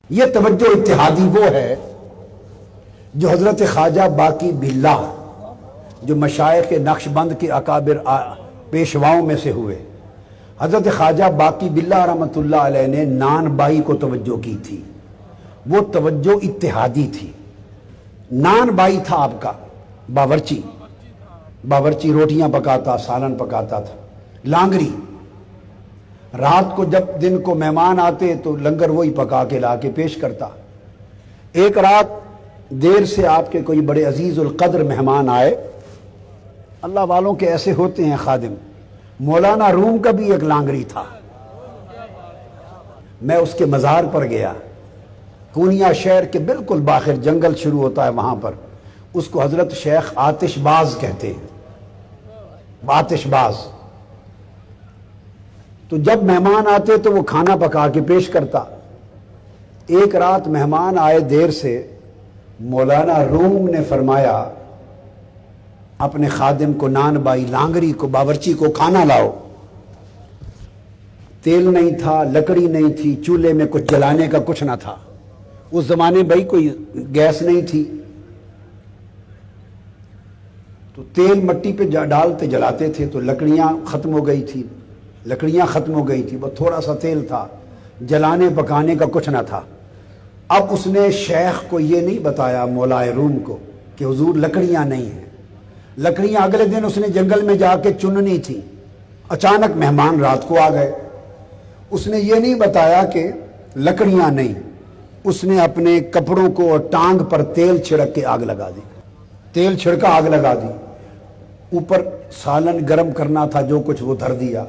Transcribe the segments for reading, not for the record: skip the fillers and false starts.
یہ توجہ اتحادی وہ ہے جو حضرت خواجہ باقی باللہ جو مشائخ نقش بند کے اکابر پیشواؤں میں سے ہوئے، حضرت خواجہ باقی باللہ رحمۃ اللہ علیہ نے نان بائی کو توجہ کی تھی۔ وہ توجہ اتحادی تھی۔ نان بائی تھا آپ کا باورچی روٹیاں پکاتا، سالن پکاتا تھا۔ لانگری رات کو جب دن کو مہمان آتے تو لنگر وہی پکا کے لا کے پیش کرتا۔ ایک رات دیر سے آپ کے کوئی بڑے عزیز القدر مہمان آئے، اللہ والوں کے ایسے ہوتے ہیں خادم۔ مولانا روم کا بھی ایک لانگری تھا۔ میں اس کے مزار پر گیا، کونیا شہر کے بالکل باخر جنگل شروع ہوتا ہے وہاں پر، اس کو حضرت شیخ آتش باز کہتے ہیں، آتش باز۔ تو جب مہمان آتے تو وہ کھانا پکا کے پیش کرتا۔ ایک رات مہمان آئے دیر سے، مولانا روم نے فرمایا اپنے خادم کو، نان بائی لانگری کو، باورچی کو کھانا لاؤ۔ تیل نہیں تھا، لکڑی نہیں تھی، چولہے میں کچھ جلانے کا کچھ نہ تھا۔ اس زمانے بھائی کوئی گیس نہیں تھی، تو تیل مٹی پہ ڈالتے جلاتے تھے، تو لکڑیاں ختم ہو گئی تھی، وہ تھوڑا سا تیل تھا، جلانے پکانے کا کچھ نہ تھا۔ اب اس نے شیخ کو یہ نہیں بتایا، مولائے روم کو، کہ حضور لکڑیاں نہیں ہیں۔ لکڑیاں اگلے دن اس نے جنگل میں جا کے چننی تھی، اچانک مہمان رات کو آ گئے۔ اس نے یہ نہیں بتایا کہ لکڑیاں نہیں، اس نے اپنے کپڑوں کو اور ٹانگ پر تیل چھڑک کے آگ لگا دی، تیل چھڑکا آگ لگا دی۔ اوپر سالن گرم کرنا تھا، جو کچھ وہ دھر دیا،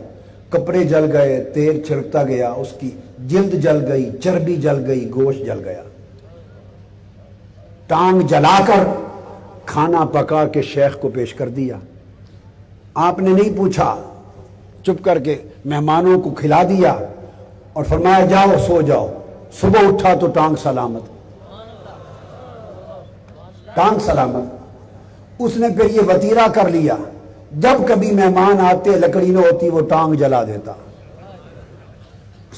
کپڑے جل گئے، تیل چھڑکتا گیا، اس کی جلد جل گئی، چربی جل گئی، گوشت جل گیا۔ ٹانگ جلا کر کھانا پکا کے شیخ کو پیش کر دیا۔ آپ نے نہیں پوچھا، چپ کر کے مہمانوں کو کھلا دیا اور فرمایا جاؤ سو جاؤ۔ صبح اٹھا تو ٹانگ سلامت، ٹانگ سلامت۔ اس نے پھر یہ وطیرہ کر لیا، جب کبھی مہمان آتے لکڑی نہ ہوتی وہ ٹانگ جلا دیتا،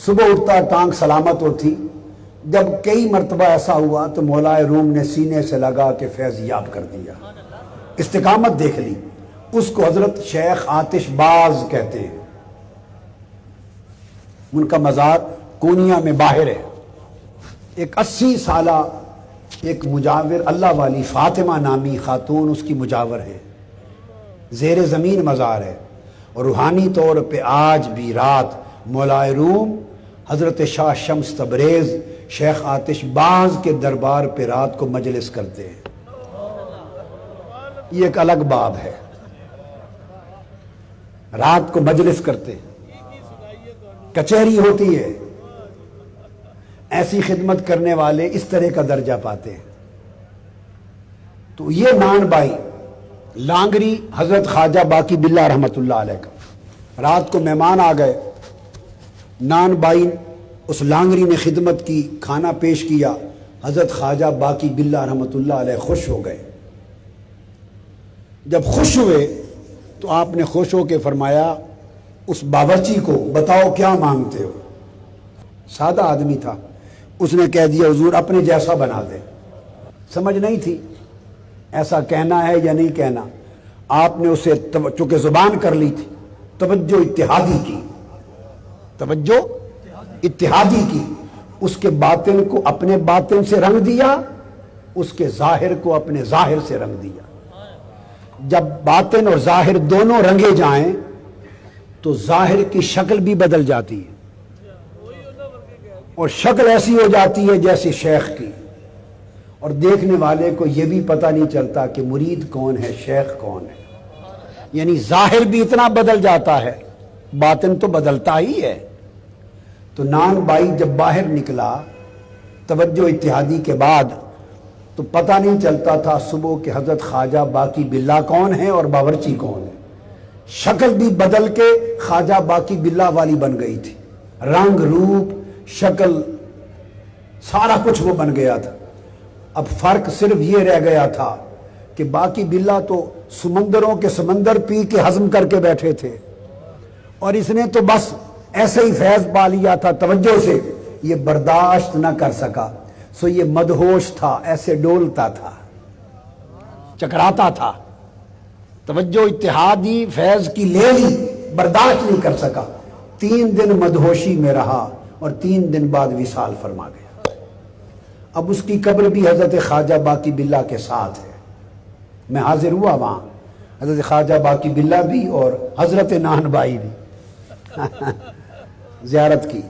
صبح اٹھتا ٹانگ سلامت ہوتی۔ جب کئی مرتبہ ایسا ہوا تو مولائے روم نے سینے سے لگا کے فیض یاب کر دیا، استقامت دیکھ لی۔ اس کو حضرت شیخ آتش باز کہتے ہیں۔ ان کا مزار کونیا میں باہر ہے۔ ایک 80 سالہ ایک مجاور اللہ والی فاطمہ نامی خاتون اس کی مجاور ہے، زیر زمین مزار ہے۔ اور روحانی طور پہ آج بھی رات مولائے روم حضرت شاہ شمس تبریز شیخ آتش باز کے دربار پہ رات کو مجلس کرتے ہیں۔ یہ ایک الگ باب ہے، رات کو مجلس کرتے ہیں، کچہری ہوتی ہے۔ ایسی خدمت کرنے والے اس طرح کا درجہ پاتے ہیں۔ تو یہ نان بائی لانگری حضرت خواجہ باقی باللہ رحمۃ اللہ علیہ کا، رات کو مہمان آ گئے، نان بائی اس لانگری نے خدمت کی، کھانا پیش کیا، حضرت خواجہ باقی باللہ رحمۃ اللہ علیہ خوش ہو گئے۔ جب خوش ہوئے تو آپ نے خوش ہو کے فرمایا اس باورچی کو بتاؤ کیا مانگتے ہو۔ سادہ آدمی تھا، اس نے کہہ دیا حضور اپنے جیسا بنا دے۔ سمجھ نہیں تھی ایسا کہنا ہے یا نہیں کہنا۔ آپ نے اسے چونکہ زبان کر لی تھی، توجہ اتحادی کی، توجہ اتحادی کی۔ اس کے باطن کو اپنے باطن سے رنگ دیا، اس کے ظاہر کو اپنے ظاہر سے رنگ دیا۔ جب باطن اور ظاہر دونوں رنگے جائیں تو ظاہر کی شکل بھی بدل جاتی ہے، اور شکل ایسی ہو جاتی ہے جیسے شیخ کی، اور دیکھنے والے کو یہ بھی پتہ نہیں چلتا کہ مرید کون ہے، شیخ کون ہے۔ یعنی ظاہر بھی اتنا بدل جاتا ہے، باطن تو بدلتا ہی ہے۔ تو نان بائی جب باہر نکلا توجہ اتحادی کے بعد تو پتہ نہیں چلتا تھا صبح کہ حضرت خواجہ باقی باللہ کون ہے اور باورچی کون ہے۔ شکل بھی بدل کے خواجہ باقی باللہ والی بن گئی تھی، رنگ روپ شکل سارا کچھ وہ بن گیا تھا۔ اب فرق صرف یہ رہ گیا تھا کہ باقی باللہ تو سمندروں کے سمندر پی کے ہضم کر کے بیٹھے تھے، اور اس نے تو بس ایسے ہی فیض پا لیا تھا توجہ سے یہ برداشت نہ کر سکا، سو یہ مدہوش تھا، ایسے ڈولتا تھا، چکراتا تھا، توجہ اتحادی فیض کی لے لی، برداشت نہیں کر سکا، 3 دن مدہوشی میں رہا اور 3 دن بعد وصال فرما گیا۔ اب اس کی قبر بھی حضرت خواجہ باقی باللہ کے ساتھ ہے، میں حاضر ہوا وہاں، حضرت خواجہ باقی باللہ بھی اور حضرت نان بائی بھی زیارت کی۔